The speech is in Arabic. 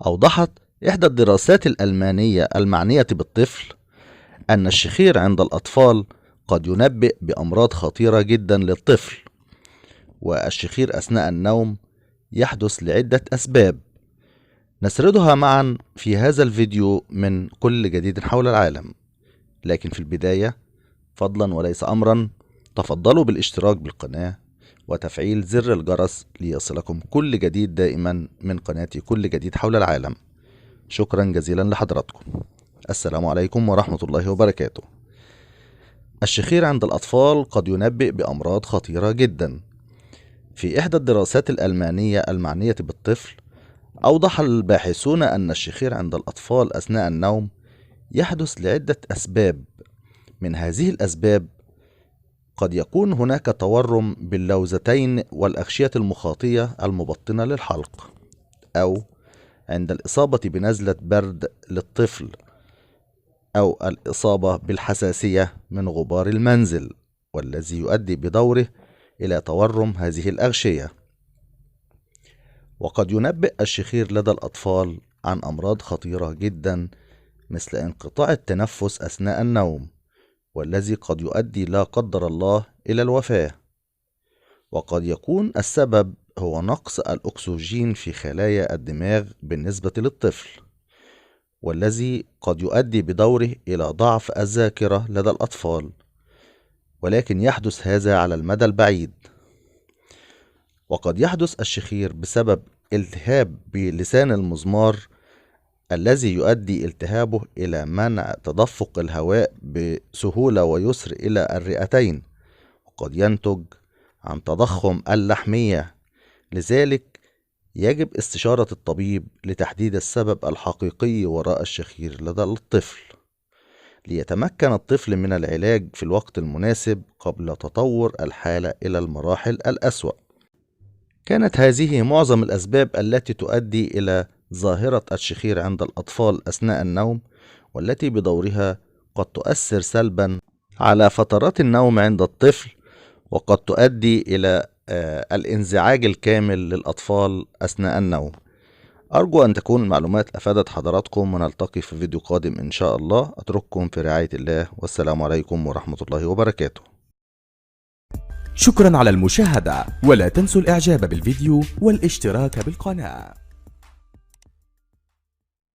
أوضحت إحدى الدراسات الألمانية المعنية بالطفل أن الشخير عند الأطفال قد ينبئ بأمراض خطيرة جدا للطفل. والشخير أثناء النوم يحدث لعدة أسباب نسردها معا في هذا الفيديو من كل جديد حول العالم. لكن في البداية فضلا وليس أمرا، تفضلوا بالاشتراك بالقناة وتفعيل زر الجرس ليصلكم كل جديد دائما من قناتي كل جديد حول العالم. شكرا جزيلا لحضراتكم. السلام عليكم ورحمة الله وبركاته. الشخير عند الأطفال قد ينبئ بأمراض خطيرة جدا. في إحدى الدراسات الألمانية المعنية بالطفل أوضح الباحثون أن الشخير عند الأطفال أثناء النوم يحدث لعدة أسباب. من هذه الأسباب قد يكون هناك تورم باللوزتين والأغشية المخاطية المبطنة للحلق، أو عند الإصابة بنزلة برد للطفل، أو الإصابة بالحساسية من غبار المنزل، والذي يؤدي بدوره إلى تورم هذه الأغشية. وقد ينبئ الشخير لدى الأطفال عن أمراض خطيرة جدا مثل انقطاع التنفس أثناء النوم، والذي قد يؤدي لا قدر الله إلى الوفاة. وقد يكون السبب هو نقص الأكسجين في خلايا الدماغ بالنسبة للطفل، والذي قد يؤدي بدوره إلى ضعف الذاكرة لدى الأطفال، ولكن يحدث هذا على المدى البعيد. وقد يحدث الشخير بسبب التهاب بلسان المزمار، الذي يؤدي التهابه إلى منع تدفق الهواء بسهولة ويسر إلى الرئتين، وقد ينتج عن تضخم اللحمية. لذلك يجب استشارة الطبيب لتحديد السبب الحقيقي وراء الشخير لدى الطفل، ليتمكن الطفل من العلاج في الوقت المناسب قبل تطور الحالة إلى المراحل الأسوأ. كانت هذه معظم الأسباب التي تؤدي إلى ظاهرة الشخير عند الأطفال أثناء النوم، والتي بدورها قد تؤثر سلبا على فترات النوم عند الطفل، وقد تؤدي إلى الانزعاج الكامل للأطفال أثناء النوم. أرجو أن تكون المعلومات أفادت حضراتكم، ونلتقي في فيديو قادم إن شاء الله. أترككم في رعاية الله، والسلام عليكم ورحمة الله وبركاته. شكرا على المشاهدة، ولا تنسوا الإعجاب بالفيديو والاشتراك بالقناة.